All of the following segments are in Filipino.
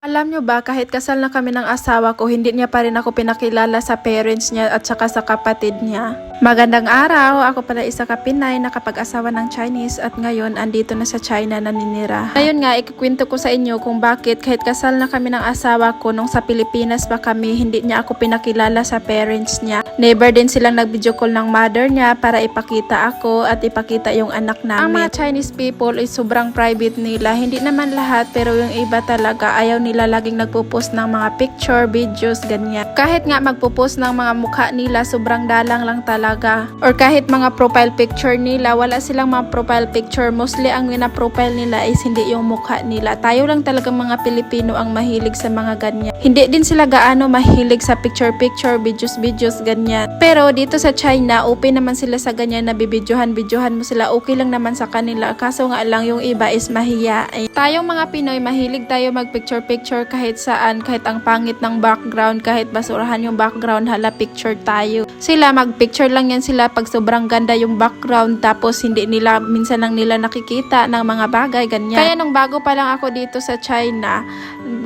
Alam nyo ba, kahit kasal na kami ng asawa ko, hindi niya pa rin ako pinakilala sa parents niya at saka sa kapatid niya. Magandang araw! Ako pala isa ka Pinay na kapag-asawa ng Chinese at ngayon andito na sa China naninira. Ngayon nga, ikikwento ko sa inyo kung bakit kahit kasal na kami ng asawa ko nung sa Pilipinas pa kami, hindi niya ako pinakilala sa parents niya. Never din silang nag-video call ng mother niya para ipakita ako at ipakita yung anak namin. Ang mga Chinese people is sobrang private nila. Hindi naman lahat pero yung iba talaga ayaw nila laging nagpo-post ng mga picture, videos, ganyan. Kahit nga magpo-post ng mga mukha nila, sobrang dalang lang talaga. Or kahit mga profile picture nila, wala silang mga profile picture. Mostly ang profile nila is hindi yung mukha nila. Tayo lang talagang mga Pilipino ang mahilig sa mga ganyan. Hindi din sila gaano mahilig sa picture-picture, videos, ganyan. Pero dito sa China, open naman sila sa ganyan na bibidyohan mo sila. Okay lang naman sa kanila. Kaso nga lang yung iba is mahiyain. Tayong mga Pinoy, mahilig tayo mag-picture-picture kahit saan, kahit ang pangit ng background, kahit basurahan yung background, hala picture tayo. Sila mag-picture lang yan sila pag sobrang ganda yung background, tapos hindi nila, minsan lang nila nakikita ng mga bagay, ganyan. Kaya nung bago pa lang ako dito sa China,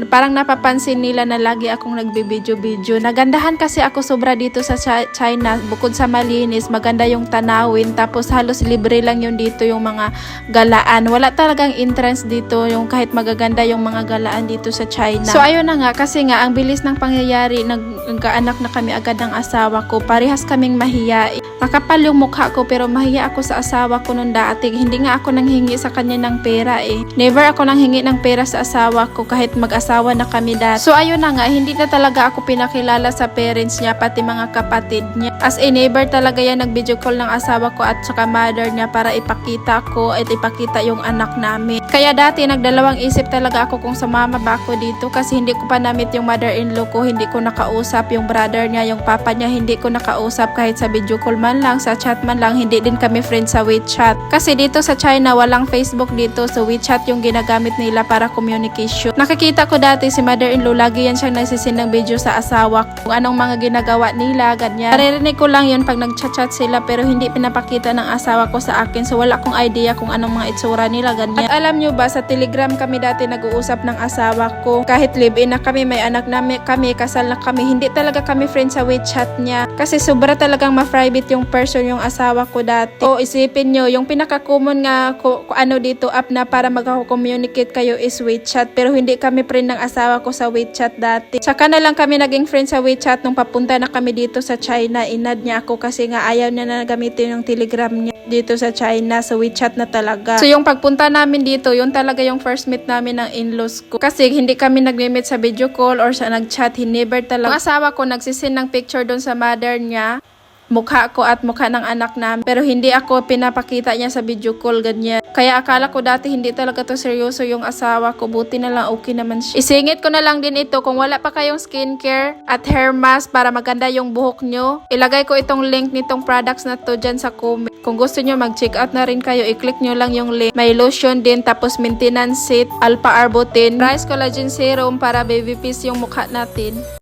parang napapansin nila na lagi akong nagbibidyo-video. Nagandahan kasi ako sobra dito sa China, bukod sa malinis, maganda yung tanawin, tapos halos libre lang yun dito yung mga galaan. Wala talagang entrance dito, yung kahit magaganda yung mga galaan dito sa China. So ayun na nga, kasi nga ang bilis ng pangyayari, nagkaanak na kami agad ng asawa ko. Parehas kaming mahiya. Makapal yung mukha ko pero mahiya ako sa asawa ko nung dati. Hindi nga ako nanghingi sa kanya ng pera eh. Never ako nanghingi ng pera sa asawa ko kahit mag-asawa na kami dati. So ayun na nga, hindi na talaga ako pinakilala sa parents niya pati mga kapatid niya. As a neighbor talaga yan, nag-video call ng asawa ko at saka mother niya para ipakita ko at ipakita yung anak namin. Kaya dati nagdalawang isip talaga ako kung sumama ba ako dito kasi hindi ko pa na-meet yung mother-in-law ko, hindi ko nakausap yung brother niya, yung papa niya, hindi ko nakausap kahit sa video call man lang, sa chat man lang, hindi din kami friends sa WeChat. Kasi dito sa China, walang Facebook dito, so WeChat yung ginagamit nila para communication. Nakikita ko dati si mother-in-law, lagi yan siyang nagsisend ng video sa asawa ko, kung anong mga ginagawa nila, ganyan. Naririnig ko lang yun pag nag-chat sila pero hindi pinapakita ng asawa ko sa akin, so wala akong idea kung anong mga itsura nila, ganyan. At alam nyo ba, sa Telegram kami dati nag-uusap ng asawa ko, kahit live-in na kami, may anak namin kami, kasal na kami, hindi talaga kami friends sa WeChat niya. Kasi sobra talagang ma-private yung person, yung asawa ko dati. O isipin nyo, yung pinaka-common nga ano dito app na para mag-communicate kayo is WeChat. Pero hindi kami friend ng asawa ko sa WeChat dati. Saka na lang kami naging friend sa WeChat nung papunta na kami dito sa China. Inad niya ako kasi nga ayaw niya na gamitin yung Telegram niya dito sa China. So WeChat na talaga. So yung pagpunta namin dito, yun talaga yung first meet namin ng in-laws ko. Kasi hindi kami nag-meet sa video call or sa nag-chat. Never talaga. Ang asawa ko nagsisend ng picture doon sa mother niya, mukha ko at mukha ng anak namin. Pero hindi ako pinapakita niya sa video call, ganyan. Kaya akala ko dati hindi talaga to seryoso yung asawa ko. Buti na lang, okay naman siya. Isingit ko na lang din ito, kung wala pa kayong skincare at hair mask para maganda yung buhok nyo, ilagay ko itong link nitong products na to dyan sa comment. Kung gusto nyo mag-check out na rin kayo, i-click nyo lang yung link. May lotion din, tapos maintenance set, alpha arbutin, rice collagen serum para baby face yung mukha natin.